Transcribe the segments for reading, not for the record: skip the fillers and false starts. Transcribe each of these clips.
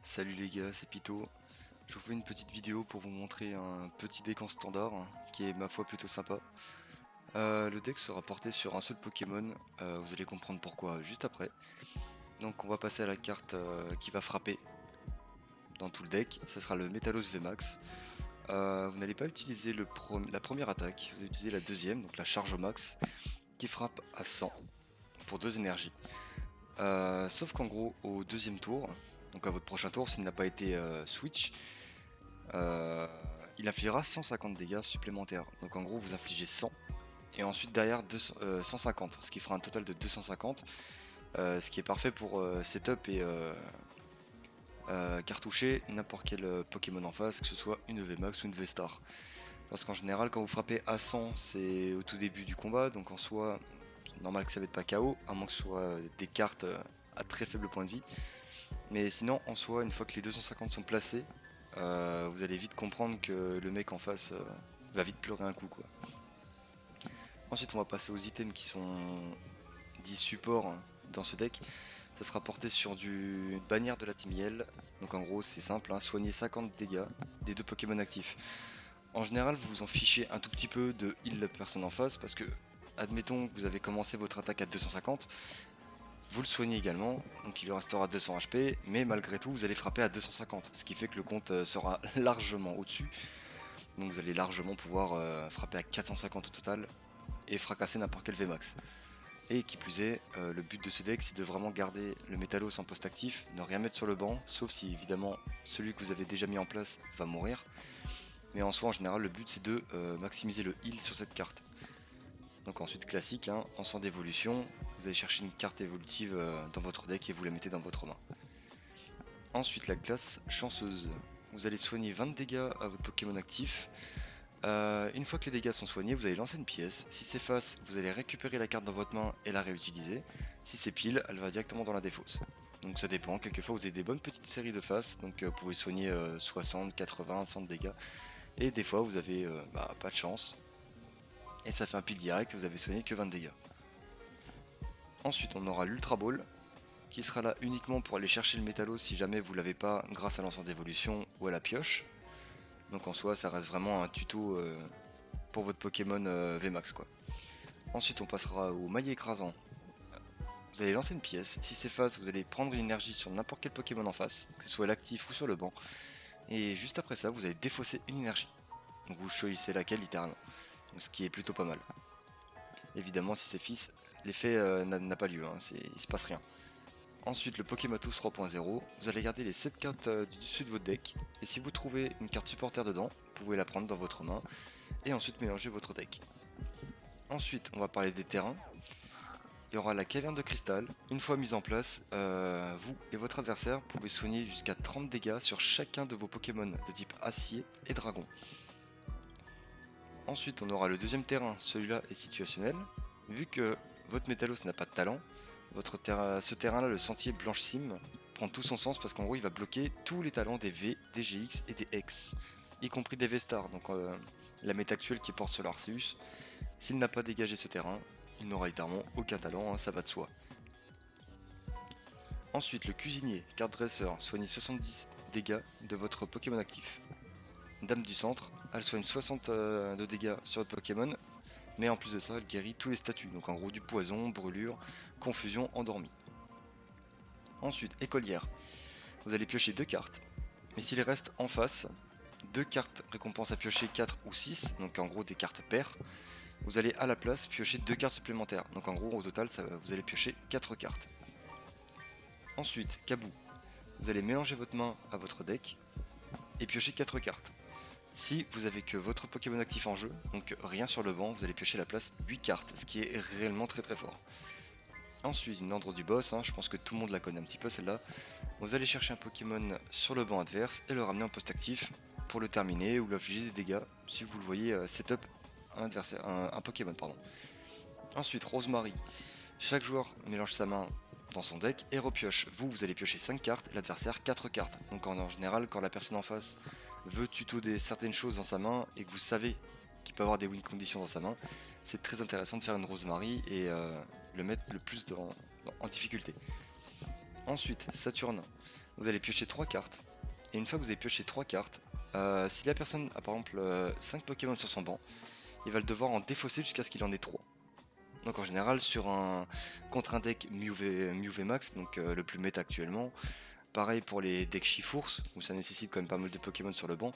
Salut les gars, c'est Pito. Je vous fais une petite vidéo pour vous montrer un petit deck en standard qui est ma foi plutôt sympa. Le deck sera porté sur un seul Pokémon, vous allez comprendre pourquoi juste après. Donc on va passer à la carte qui va frapper dans tout le deck, ça sera le Metalos VMAX. Vous n'allez pas utiliser la première attaque, vous allez utiliser la deuxième, donc la charge au max, qui frappe à 100 pour 2 énergies. Sauf qu'en gros au deuxième tour, donc à votre prochain tour s'il n'a pas été switch, euh, il infligera 150 dégâts supplémentaires. Donc en gros vous infligez 100 et ensuite derrière 150, ce qui fera un total de 250, ce qui est parfait pour setup et cartoucher n'importe quel Pokémon en face, que ce soit une VMAX ou une V-Star. Parce qu'en général quand vous frappez à 100 c'est au tout début du combat, donc en soi normal que ça va être pas KO, à moins que ce soit des cartes à très faible point de vie. Mais sinon en soi une fois que les 250 sont placés, vous allez vite comprendre que le mec en face va vite pleurer un coup quoi. Ensuite on va passer aux items qui sont dits supports dans ce deck. Ça sera porté sur une bannière de la Team Yell. Donc en gros c'est simple, soigner 50 dégâts des deux Pokémon actifs. En général vous vous en fichez un tout petit peu de heal la personne en face parce que admettons que vous avez commencé votre attaque à 250, vous le soignez également, donc il lui restera 200 HP, mais malgré tout vous allez frapper à 250, ce qui fait que le compte sera largement au-dessus. Donc vous allez largement pouvoir frapper à 450 au total et fracasser n'importe quel VMAX. Et qui plus est, le but de ce deck c'est de vraiment garder le Metalos en poste actif, ne rien mettre sur le banc, sauf si évidemment celui que vous avez déjà mis en place va mourir. Mais en soi en général le but c'est de maximiser le heal sur cette carte. Donc ensuite classique, en sang d'évolution, vous allez chercher une carte évolutive dans votre deck et vous la mettez dans votre main. Ensuite la classe chanceuse. Vous allez soigner 20 dégâts à votre Pokémon actif. Une fois que les dégâts sont soignés, vous allez lancer une pièce. Si c'est face, vous allez récupérer la carte dans votre main et la réutiliser. Si c'est pile, elle va directement dans la défausse. Donc ça dépend, quelquefois vous avez des bonnes petites séries de faces, donc vous pouvez soigner 60, 80, 100 dégâts. Et des fois vous avez pas de chance, et ça fait un pile direct, vous avez soigné que 20 dégâts. Ensuite on aura l'Ultra Ball, qui sera là uniquement pour aller chercher le métallos si jamais vous l'avez pas grâce à l'ensemble d'évolution ou à la pioche. Donc en soi ça reste vraiment un tuto pour votre Pokémon VMAX quoi. Ensuite on passera au maillet écrasant. Vous allez lancer une pièce, si c'est face vous allez prendre une énergie sur n'importe quel Pokémon en face, que ce soit l'actif ou sur le banc. Et juste après ça vous allez défausser une énergie. Donc vous choisissez laquelle littéralement. Donc, ce qui est plutôt pas mal. Évidemment si c'est fils, l'effet n'a pas lieu, il se passe rien. Ensuite le Pokématus 3.0, vous allez garder les 7 cartes du dessus de votre deck, et si vous trouvez une carte supporter dedans, vous pouvez la prendre dans votre main, et ensuite mélanger votre deck. Ensuite on va parler des terrains. Il y aura la caverne de cristal. Une fois mise en place, vous et votre adversaire pouvez soigner jusqu'à 30 dégâts sur chacun de vos Pokémon de type acier et dragon. Ensuite on aura le deuxième terrain, celui-là est situationnel. Vu que votre Metalos n'a pas de talent, ce terrain là, le sentier Blanche Sim, prend tout son sens parce qu'en gros il va bloquer tous les talents des V, des GX et des X, y compris des V-Star, donc la méta actuelle qui porte sur l'Arceus. S'il n'a pas dégagé ce terrain, il n'aura littéralement aucun talent, ça va de soi. Ensuite le cuisinier, carte dresseur, soigne 70 dégâts de votre Pokémon actif. Dame du centre, elle soigne 60 de dégâts sur votre Pokémon, mais en plus de ça elle guérit tous les statuts, donc en gros du poison, brûlure, confusion, endormi. Ensuite écolière, vous allez piocher 2 cartes, mais s'il reste en face 2 cartes récompense à piocher 4 ou 6, donc en gros des cartes paires, vous allez à la place piocher 2 cartes supplémentaires, donc en gros au total vous allez piocher 4 cartes. Ensuite Kabou, vous allez mélanger votre main à votre deck et piocher 4 cartes. Si vous avez que votre Pokémon actif en jeu, donc rien sur le banc, vous allez piocher à la place 8 cartes, ce qui est réellement très très fort. Ensuite, une ordre du boss, je pense que tout le monde la connaît un petit peu celle-là. Vous allez chercher un Pokémon sur le banc adverse et le ramener en poste actif pour le terminer ou lui infliger des dégâts si vous le voyez setup un Pokémon. Pardon. Ensuite, Rosemary. Chaque joueur mélange sa main dans son deck et repioche. Vous allez piocher 5 cartes, l'adversaire 4 cartes. Donc en général, quand la personne en face veut tuto certaines choses dans sa main et que vous savez qu'il peut avoir des win conditions dans sa main, c'est très intéressant de faire une Rosemary et le mettre le plus en difficulté. Ensuite, Saturne. Vous allez piocher 3 cartes. Et une fois que vous avez pioché 3 cartes, si la personne a par exemple 5 Pokémon sur son banc, il va le devoir en défausser jusqu'à ce qu'il en ait 3. Donc en général contre un deck Mew VMAX, donc le plus méta actuellement, pareil pour les decks Chifours, où ça nécessite quand même pas mal de Pokémon sur le banc,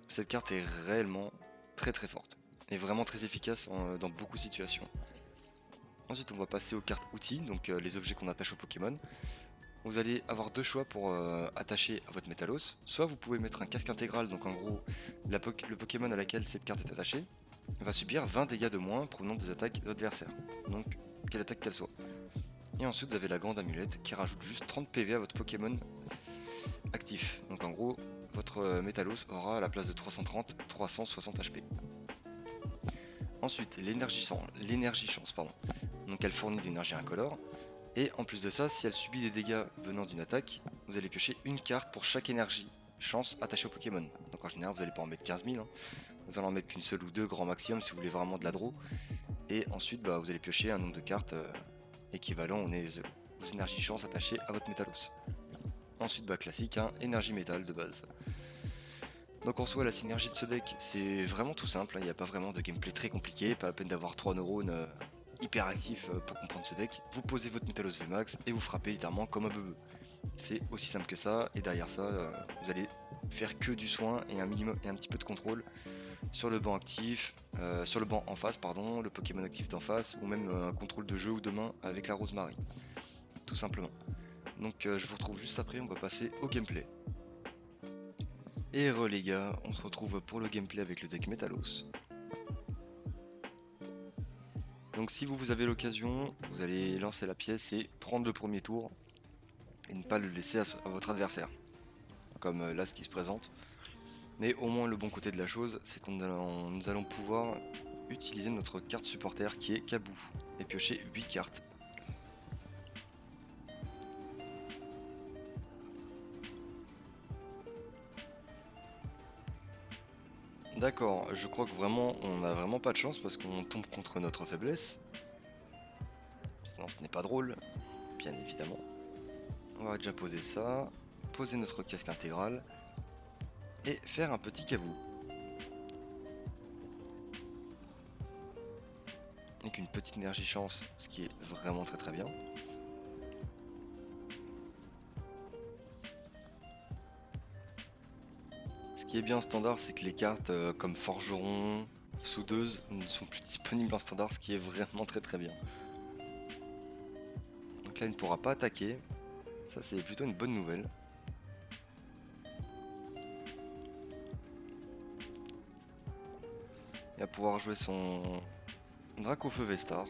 cette carte est réellement très très forte, et vraiment très efficace dans beaucoup de situations. Ensuite on va passer aux cartes outils, donc les objets qu'on attache aux Pokémon. Vous allez avoir deux choix pour attacher à votre Métalos. Soit vous pouvez mettre un casque intégral, donc en gros le Pokémon à laquelle cette carte est attachée va subir 20 dégâts de moins provenant des attaques d'adversaires, donc quelle attaque qu'elle soit. Et ensuite vous avez la grande amulette qui rajoute juste 30 PV à votre Pokémon actif. Donc en gros votre Métalos aura à la place de 330, 360 HP. Ensuite l'énergie chance, pardon. Donc elle fournit de l'énergie incolore. Et en plus de ça, si elle subit des dégâts venant d'une attaque, vous allez piocher une carte pour chaque énergie chance attachée au Pokémon. Donc en général vous n'allez pas en mettre 15 000, hein. Vous allez en mettre qu'une seule ou deux grand maximum si vous voulez vraiment de la draw. Et ensuite vous allez piocher un nombre de cartes équivalent aux énergies chance attachées à votre Métalos. Ensuite classique, hein, énergie métal de base. Donc en soi la synergie de ce deck c'est vraiment tout simple, il n'y a pas vraiment de gameplay très compliqué, pas la peine d'avoir 3 neurones hyper actifs pour comprendre ce deck. Vous posez votre Métalos VMAX et vous frappez littéralement comme un bebeu. C'est aussi simple que ça, et derrière ça vous allez faire que du soin et un petit peu de contrôle sur le banc actif, sur le banc en face pardon, le Pokémon actif d'en face, ou même un contrôle de jeu ou de main avec la Rosemary, tout simplement. Donc je vous retrouve juste après, on va passer au gameplay. Et les gars, on se retrouve pour le gameplay avec le deck Métalos. Donc si vous avez l'occasion, vous allez lancer la pièce et prendre le premier tour et ne pas le laisser à votre adversaire, comme là ce qui se présente. Mais au moins le bon côté de la chose, c'est que nous allons pouvoir utiliser notre carte supporter qui est Kabou et piocher 8 cartes. D'accord, je crois que vraiment on n'a vraiment pas de chance parce qu'on tombe contre notre faiblesse. Sinon ce n'est pas drôle, bien évidemment. On va déjà poser ça, poser notre casque intégral et faire un petit Kabou. Avec une petite énergie chance, ce qui est vraiment très très bien. Ce qui est bien en standard, c'est que les cartes comme Forgeron, Soudeuse ne sont plus disponibles en standard, ce qui est vraiment très très bien. Donc là il ne pourra pas attaquer, ça c'est plutôt une bonne nouvelle. Il va pouvoir jouer son Dracofeu Vestar.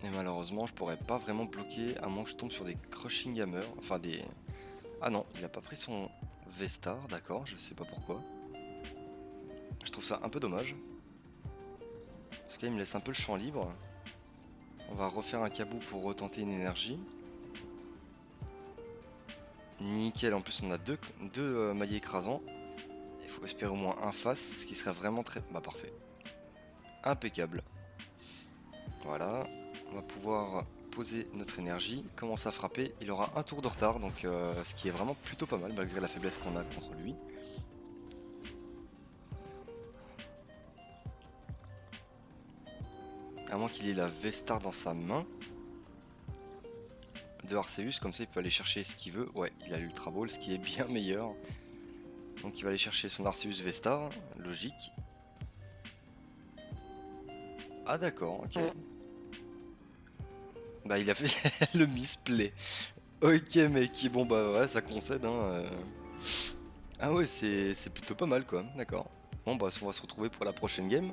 Et malheureusement je pourrais pas vraiment bloquer à moins que je tombe sur des Crushing Hammer, enfin des... Ah non, il a pas pris son Vestar, d'accord, je sais pas pourquoi. Je trouve ça un peu dommage. Parce qu'il me laisse un peu le champ libre. On va refaire un Kabou pour retenter une énergie. Nickel, en plus on a deux maillets écrasants. Il faut espérer au moins un face, ce qui serait vraiment très... Bah parfait. Impeccable. Voilà. On va pouvoir poser notre énergie, commence à frapper. Il aura un tour de retard, donc ce qui est vraiment plutôt pas mal malgré la faiblesse qu'on a contre lui. À moins qu'il ait la Vestar dans sa main. De Arceus, comme ça il peut aller chercher ce qu'il veut. Ouais, il a l'Ultra Ball, ce qui est bien meilleur. Donc il va aller chercher son Arceus Vestar, logique. Ah d'accord, ok. Bah il a fait le misplay. Ok mec, bon bah ouais, ça concède hein. Ah ouais, c'est plutôt pas mal quoi, d'accord. Bon bah on va se retrouver pour la prochaine game.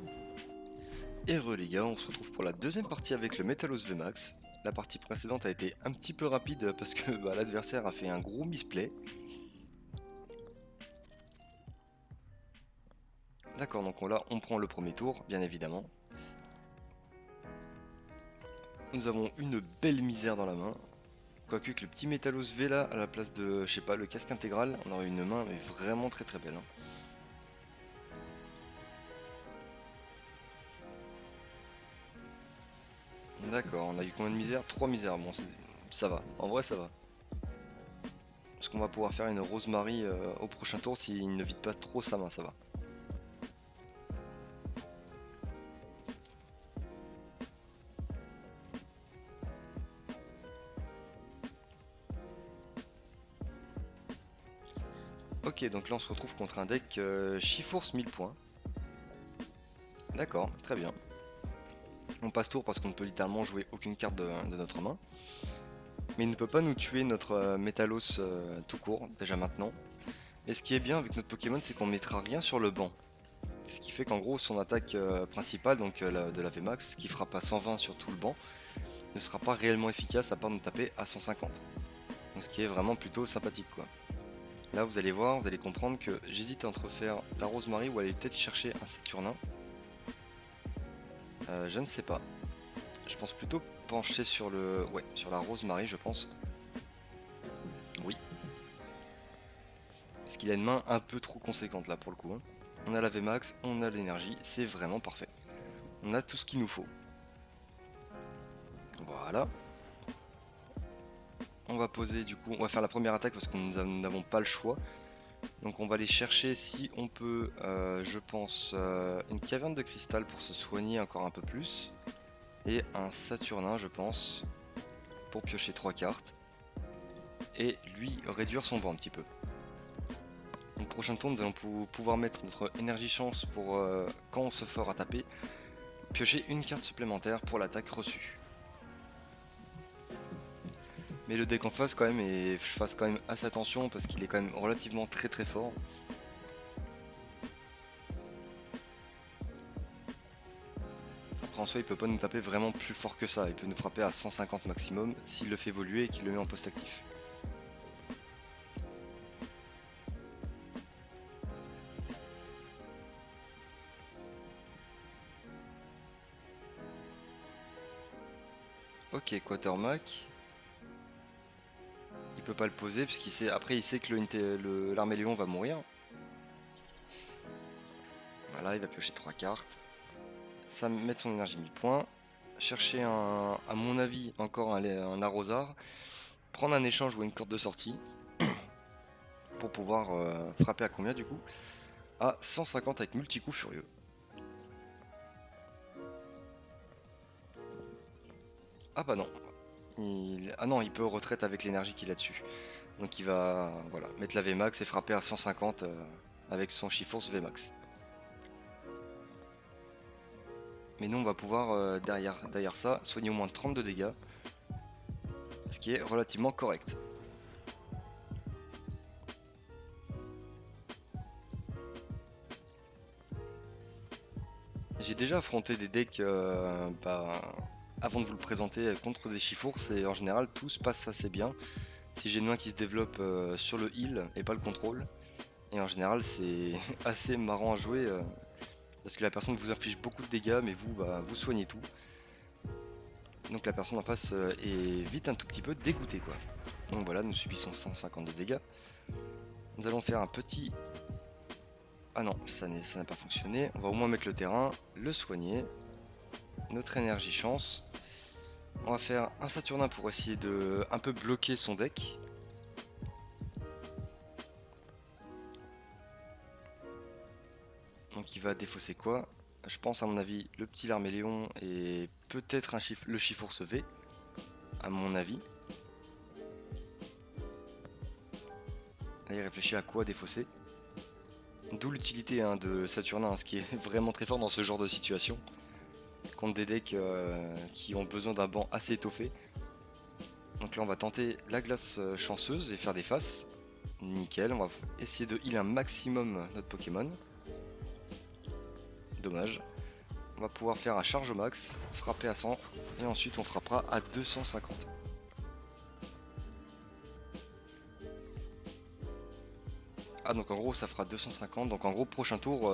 Et les gars, on se retrouve pour la deuxième partie avec le Métalos VMAX. La partie précédente a été un petit peu rapide parce que l'adversaire a fait un gros misplay. D'accord, donc là on prend le premier tour, bien évidemment. Nous avons une belle misère dans la main. Quoique que le petit Métalos V là, à la place de, je sais pas, le casque intégral, on aurait une main mais vraiment très très belle. Hein. D'accord, on a eu combien de misère? 3 misères, bon ça va, en vrai ça va. Parce qu'on va pouvoir faire une Rosemary au prochain tour s'il ne vide pas trop sa main, ça va. Ok, donc là on se retrouve contre un deck Chiforce 1000 points. D'accord, très bien. On passe tour parce qu'on ne peut littéralement jouer aucune carte de notre main. Mais il ne peut pas nous tuer notre Métalos tout court, déjà maintenant. Et ce qui est bien avec notre Pokémon, c'est qu'on ne mettra rien sur le banc. Ce qui fait qu'en gros, son attaque principale, donc de la VMAX, qui frappe à 120 sur tout le banc, ne sera pas réellement efficace à part nous taper à 150. Donc ce qui est vraiment plutôt sympathique quoi. Là vous allez voir, vous allez comprendre que j'hésite entre faire la Rosemary ou aller peut-être chercher un Saturnin. Je ne sais pas. Je pense plutôt pencher sur le. Ouais, sur la Rosemary je pense. Oui. Parce qu'il a une main un peu trop conséquente là pour le coup. Hein. On a la VMAX, on a l'énergie, c'est vraiment parfait. On a tout ce qu'il nous faut. Voilà. On va poser du coup, on va faire la première attaque parce que nous n'avons pas le choix. Donc on va aller chercher si on peut, je pense, une caverne de cristal pour se soigner encore un peu plus. Et un Saturnin je pense, pour piocher 3 cartes. Et lui réduire son banc un petit peu. Donc prochain tour nous allons pouvoir mettre notre énergie chance pour quand on se fera taper, piocher une carte supplémentaire pour l'attaque reçue. Mais le deck en face quand même, et je fasse quand même assez attention parce qu'il est quand même relativement très fort. Après en soi il peut pas nous taper vraiment plus fort que ça, il peut nous frapper à 150 maximum s'il le fait évoluer et qu'il le met en poste actif. Ok, Quatermack. Il peut pas le poser puisqu'il sait. Après il sait que l'Arméléon va mourir. Voilà, il va piocher 3 cartes. Ça met son énergie 1000 points. Chercher à mon avis encore un arrosard. Prendre un échange ou une corde de sortie. Pour pouvoir frapper à combien du coup? À 150 avec multi-coup furieux. Ah bah non. Ah non, il peut retraite avec l'énergie qu'il a dessus. Donc il va voilà, mettre la VMAX et frapper à 150 avec son Chiforce VMAX. Mais nous on va pouvoir derrière ça soigner au moins 30 de dégâts. Ce qui est relativement correct. J'ai déjà affronté des decks avant de vous le présenter contre des Chifours et en général tout se passe assez bien. Si j'ai une main qui se développe sur le heal et pas le contrôle. Et en général c'est assez marrant à jouer parce que la personne vous inflige beaucoup de dégâts mais vous, vous soignez tout. Donc la personne en face est vite un tout petit peu dégoûtée quoi. Donc voilà, nous subissons 150 de dégâts. Nous allons faire un petit... Ah non, ça n'a pas fonctionné. On va au moins mettre le terrain, le soigner. Notre énergie chance. On va faire un Saturnin pour essayer de un peu bloquer son deck. Donc il va défausser quoi? Je pense à mon avis le petit Larméléon et peut-être le Chifource V. À mon avis. Là il réfléchit à quoi défausser. D'où l'utilité de Saturnin, ce qui est vraiment très fort dans ce genre de situation. Contre des decks qui ont besoin d'un banc assez étoffé. Donc là on va tenter la glace chanceuse et faire des faces. Nickel, on va essayer de heal un maximum notre Pokémon. Dommage. On va pouvoir faire un charge au max, frapper à 100 et ensuite on frappera à 250. Ah donc en gros ça fera 250, donc en gros prochain tour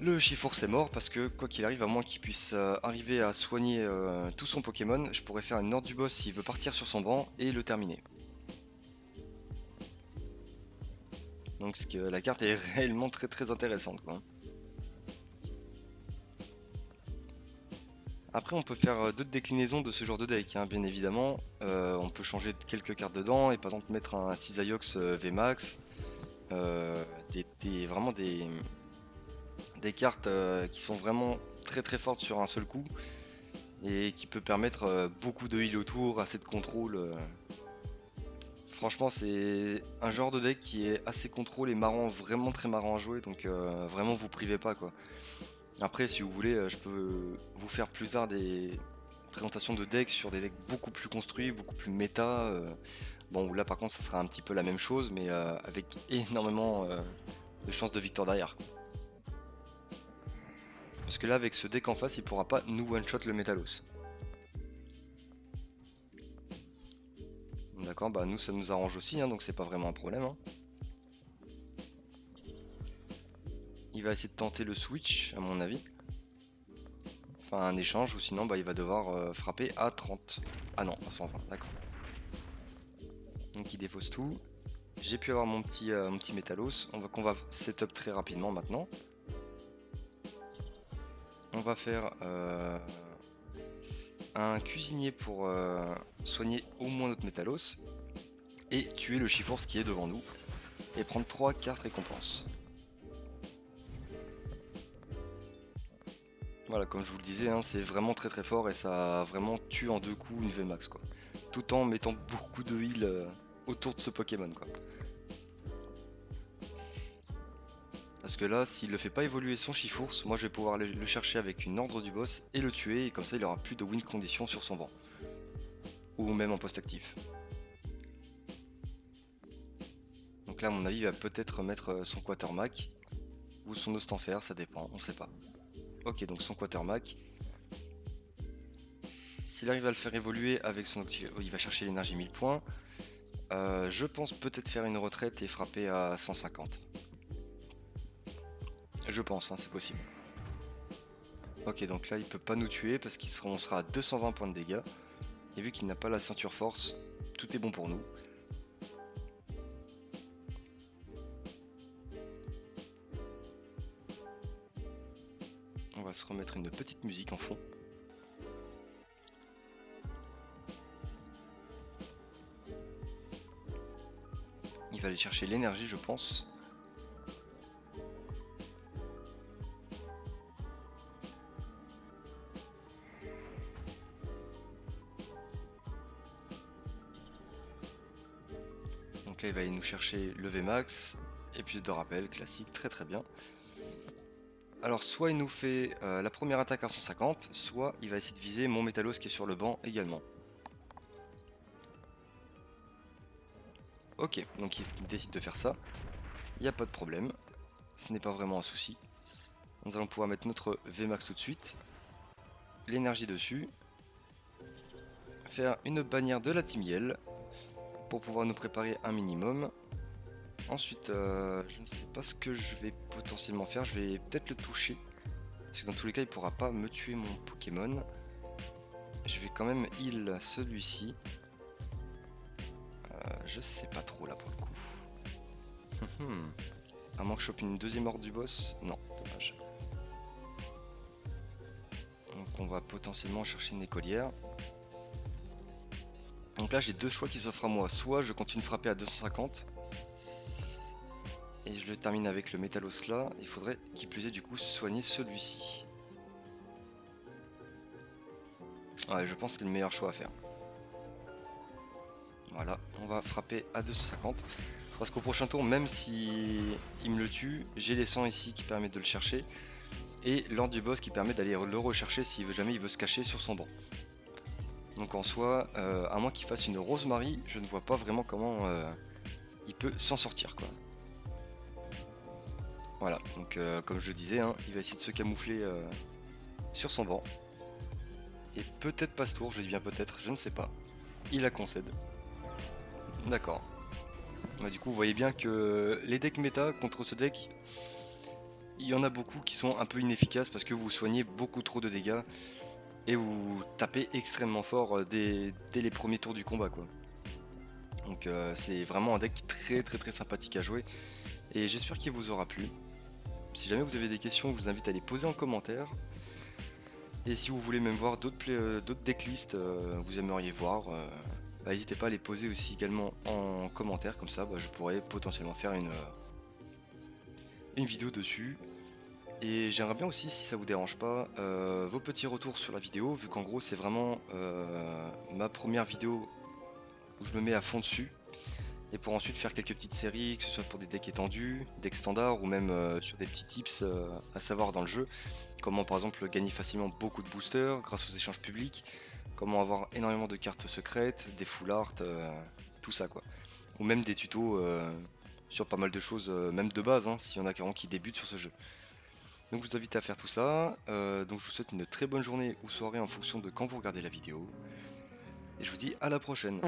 le Chifource est mort parce que quoi qu'il arrive, à moins qu'il puisse arriver à soigner tout son Pokémon, je pourrais faire une ordre du boss s'il veut partir sur son banc et le terminer. Donc la carte est réellement très intéressante quoi. Après, on peut faire d'autres déclinaisons de ce genre de deck, hein, bien évidemment. On peut changer quelques cartes dedans et par exemple mettre un Cisaiox VMAX. Vraiment des cartes qui sont vraiment très très fortes sur un seul coup et qui peut permettre beaucoup de heal autour, assez de contrôle. Franchement, c'est un genre de deck qui est assez contrôle et marrant, vraiment très marrant à jouer, donc vraiment vous privez pas quoi. Après, si vous voulez, je peux vous faire plus tard des présentations de decks sur des decks beaucoup plus construits, beaucoup plus méta. Bon, là par contre, ça sera un petit peu la même chose, mais avec énormément de chances de victoire derrière. Parce que là, avec ce deck en face, il pourra pas nous one-shot le Metalos. D'accord, bah nous ça nous arrange aussi, hein, donc c'est pas vraiment un problème. Hein. Il va essayer de tenter le switch, à mon avis. Enfin, un échange, ou sinon bah, il va devoir frapper à 30. Ah non, à 120, d'accord. Donc il défausse tout. J'ai pu avoir mon petit Metalos, qu'on va setup très rapidement maintenant. On va faire un cuisinier pour soigner au moins notre Metalos et tuer le Chiforce qui est devant nous et prendre 3 cartes récompenses. Voilà, comme je vous le disais, hein, c'est vraiment très très fort et ça vraiment tue en 2 coups une VMAX quoi. Tout en mettant beaucoup de heal autour de ce Pokémon quoi. Parce que là, s'il ne fait pas évoluer son Chifours, moi je vais pouvoir le chercher avec une ordre du boss et le tuer, et comme ça il aura plus de win condition sur son banc. Ou même en post actif. Donc là, à mon avis, il va peut-être mettre son Quatermack ou son Ostenfer, ça dépend, on sait pas. Ok, donc son Quatermack. S'il arrive à le faire évoluer avec son il va chercher l'énergie 1000 points. Je pense peut-être faire une retraite et frapper à 150. Je pense, hein, c'est possible. Ok, donc là il peut pas nous tuer parce qu'on sera à 220 points de dégâts. Et vu qu'il n'a pas la ceinture force, tout est bon pour nous. On va se remettre une petite musique en fond. Il va aller chercher l'énergie, je pense. Donc là, il va aller nous chercher le VMAX. Et puis de rappel, classique, très très bien. Alors, soit il nous fait la première attaque à 150, soit il va essayer de viser mon Metalos qui est sur le banc également. Ok, donc il décide de faire ça. Il n'y a pas de problème. Ce n'est pas vraiment un souci. Nous allons pouvoir mettre notre VMAX tout de suite. L'énergie dessus. Faire une bannière de la Timiel pour pouvoir nous préparer un minimum. Ensuite, je ne sais pas ce que je vais potentiellement faire. Je vais peut-être le toucher. Parce que dans tous les cas, il ne pourra pas me tuer mon Pokémon. Je vais quand même heal celui-ci. Je sais pas trop là pour le coup. À moins que je chope une deuxième horde du boss. Non, dommage. Donc on va potentiellement chercher une écolière. Donc là j'ai deux choix qui s'offrent à moi. Soit je continue de frapper à 250. Et je le termine avec le Metalos là. Il faudrait qui plus est du coup soigner celui-ci. Ouais, je pense que c'est le meilleur choix à faire. Voilà, on va frapper à 250. Parce qu'au prochain tour, même si il me le tue, j'ai les 100 ici qui permettent de le chercher. Et l'ordre du boss qui permet d'aller le rechercher si jamais il veut se cacher sur son banc. Donc en soi, à moins qu'il fasse une Rosemary, je ne vois pas vraiment comment il peut s'en sortir quoi. Voilà, donc comme je le disais, hein, il va essayer de se camoufler sur son banc. Et peut-être pas ce tour, je dis bien peut-être, je ne sais pas. Il la concède. D'accord. Bah, du coup, vous voyez bien que les decks méta contre ce deck, il y en a beaucoup qui sont un peu inefficaces parce que vous soignez beaucoup trop de dégâts et vous tapez extrêmement fort dès les premiers tours du combat quoi. Donc c'est vraiment un deck très sympathique à jouer et j'espère qu'il vous aura plu. Si jamais vous avez des questions, je vous invite à les poser en commentaire. Et si vous voulez même voir d'autres decklists, vous aimeriez voir, bah, n'hésitez pas à les poser aussi également en commentaire, comme ça bah, je pourrais potentiellement faire une vidéo dessus. Et j'aimerais bien aussi, si ça vous dérange pas, vos petits retours sur la vidéo, vu qu'en gros c'est vraiment ma première vidéo où je me mets à fond dessus. Et pour ensuite faire quelques petites séries, que ce soit pour des decks étendus, decks standards ou même sur des petits tips à savoir dans le jeu. Comment par exemple gagner facilement beaucoup de boosters grâce aux échanges publics, comment avoir énormément de cartes secrètes, des full art, tout ça quoi. Ou même des tutos sur pas mal de choses, même de base, hein, s'il y en a carrément qui débutent sur ce jeu. Donc je vous invite à faire tout ça, donc je vous souhaite une très bonne journée ou soirée en fonction de quand vous regardez la vidéo. Et je vous dis à la prochaine.